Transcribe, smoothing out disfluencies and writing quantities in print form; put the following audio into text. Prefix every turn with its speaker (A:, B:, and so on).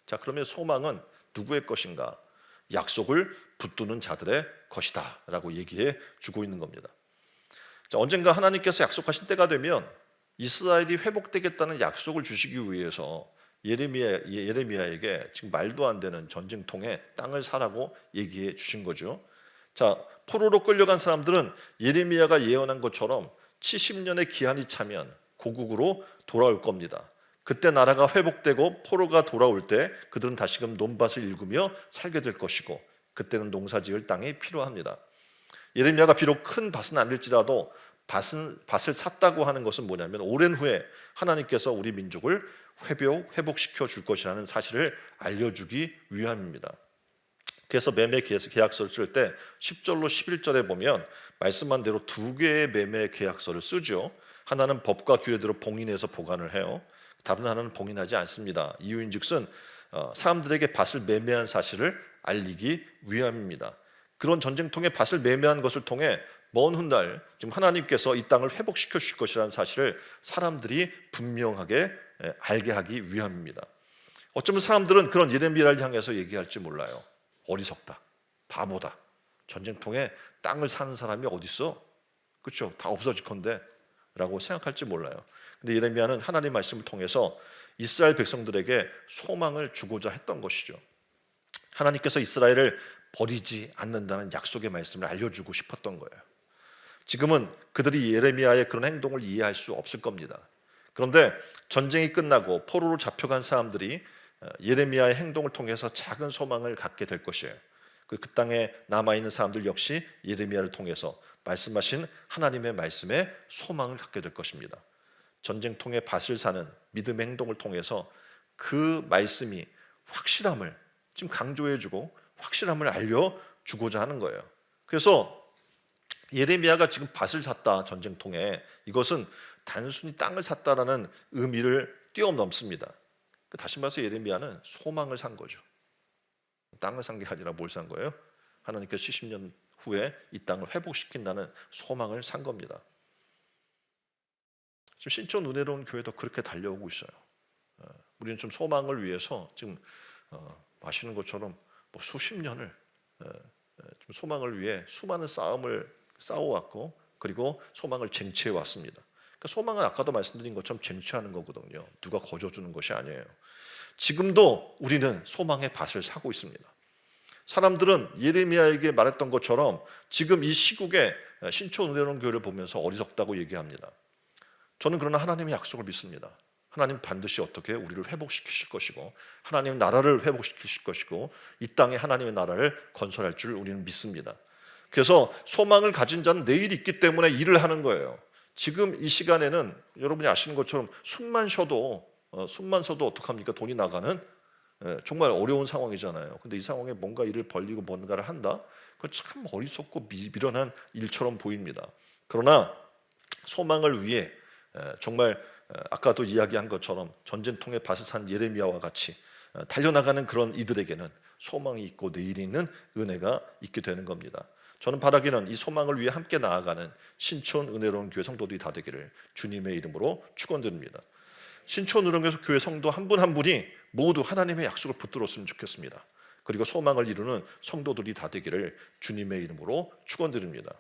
A: 자, 그러면 소망은 누구의 것인가? 약속을 붙드는 자들의 것이다 라고 얘기해 주고 있는 겁니다. 자, 언젠가 하나님께서 약속하신 때가 되면 이스라엘이 회복되겠다는 약속을 주시기 위해서 예레미야에게 지금 말도 안 되는 전쟁통에 땅을 사라고 얘기해 주신 거죠. 자, 포로로 끌려간 사람들은 예레미야가 예언한 것처럼 70년의 기한이 차면 고국으로 돌아올 겁니다. 그때 나라가 회복되고 포로가 돌아올 때 그들은 다시금 논밭을 일구며 살게 될 것이고, 그때는 농사지을 땅이 필요합니다. 예레미야가 비록 큰 밭은 아닐지라도 밭을 샀다고 하는 것은 뭐냐면 오랜 후에 하나님께서 우리 민족을 회복시켜 줄 것이라는 사실을 알려주기 위함입니다. 그래서 매매 계약서를 쓸 때 10절로 11절에 보면 말씀한 대로 두 개의 매매 계약서를 쓰죠. 하나는 법과 규례대로 봉인해서 보관을 해요. 다른 하나는 봉인하지 않습니다. 이유인즉슨 사람들에게 밭을 매매한 사실을 알리기 위함입니다. 그런 전쟁통에 밭을 매매한 것을 통해 먼 훗날 지금 하나님께서 이 땅을 회복시켜 주실 것이라는 사실을 사람들이 분명하게 알게 하기 위함입니다. 어쩌면 사람들은 그런 예레미야를 향해서 얘기할지 몰라요. 어리석다, 바보다, 전쟁통에 땅을 사는 사람이 어디 있어? 그렇죠? 다 없어질 건데 라고 생각할지 몰라요. 근데 예레미야는 하나님의 말씀을 통해서 이스라엘 백성들에게 소망을 주고자 했던 것이죠. 하나님께서 이스라엘을 버리지 않는다는 약속의 말씀을 알려주고 싶었던 거예요. 지금은 그들이 예레미야의 그런 행동을 이해할 수 없을 겁니다. 그런데 전쟁이 끝나고 포로로 잡혀간 사람들이 예레미야의 행동을 통해서 작은 소망을 갖게 될 것이에요. 그 땅에 남아있는 사람들 역시 예레미야를 통해서 말씀하신 하나님의 말씀에 소망을 갖게 될 것입니다. 전쟁통에 밭을 사는 믿음의 행동을 통해서 그 말씀이 확실함을 지금 강조해주고 확실함을 알려주고자 하는 거예요. 그래서 예레미야가 지금 밭을 샀다 전쟁통에, 이것은 단순히 땅을 샀다라는 의미를 뛰어넘습니다. 다시 말해서 예레미야는 소망을 산 거죠. 땅을 산 게 아니라 뭘 산 거예요? 하나님께서 70년 후에 이 땅을 회복시킨다는 소망을 산 겁니다. 지금 신촌 은혜로운 교회도 그렇게 달려오고 있어요. 우리는 좀 소망을 위해서 지금 아시는 것처럼 뭐 수십 년을 좀 소망을 위해 수많은 싸움을 싸워왔고, 그리고 소망을 쟁취해 왔습니다. 그러니까 소망은 아까도 말씀드린 것처럼 쟁취하는 거거든요. 누가 거저주는 것이 아니에요. 지금도 우리는 소망의 밭을 사고 있습니다. 사람들은 예레미야에게 말했던 것처럼 지금 이 시국에 신촌 은혜로운 교회를 보면서 어리석다고 얘기합니다. 저는 그러나 하나님의 약속을 믿습니다. 하나님 반드시 어떻게 우리를 회복시키실 것이고, 하나님 나라를 회복시키실 것이고, 이 땅에 하나님의 나라를 건설할 줄 우리는 믿습니다. 그래서 소망을 가진 자는 내일이 있기 때문에 일을 하는 거예요. 지금 이 시간에는 여러분이 아시는 것처럼 숨만 쉬어도 어떡합니까? 돈이 나가는 정말 어려운 상황이잖아요. 근데 이 상황에 뭔가 일을 벌리고 뭔가를 한다? 그건 참 어리석고 미련한 일처럼 보입니다. 그러나 소망을 위해 정말 아까도 이야기한 것처럼 전쟁통에 밭을 산 예레미야와 같이 달려나가는 그런 이들에게는 소망이 있고 내일이 있는 은혜가 있게 되는 겁니다. 저는 바라기는 이 소망을 위해 함께 나아가는 신촌 은혜로운 교회 성도들이 다 되기를 주님의 이름으로 축원드립니다. 신촌 은혜로운 교회 성도 한 분 한 분이 모두 하나님의 약속을 붙들었으면 좋겠습니다. 그리고 소망을 이루는 성도들이 다 되기를 주님의 이름으로 축원드립니다.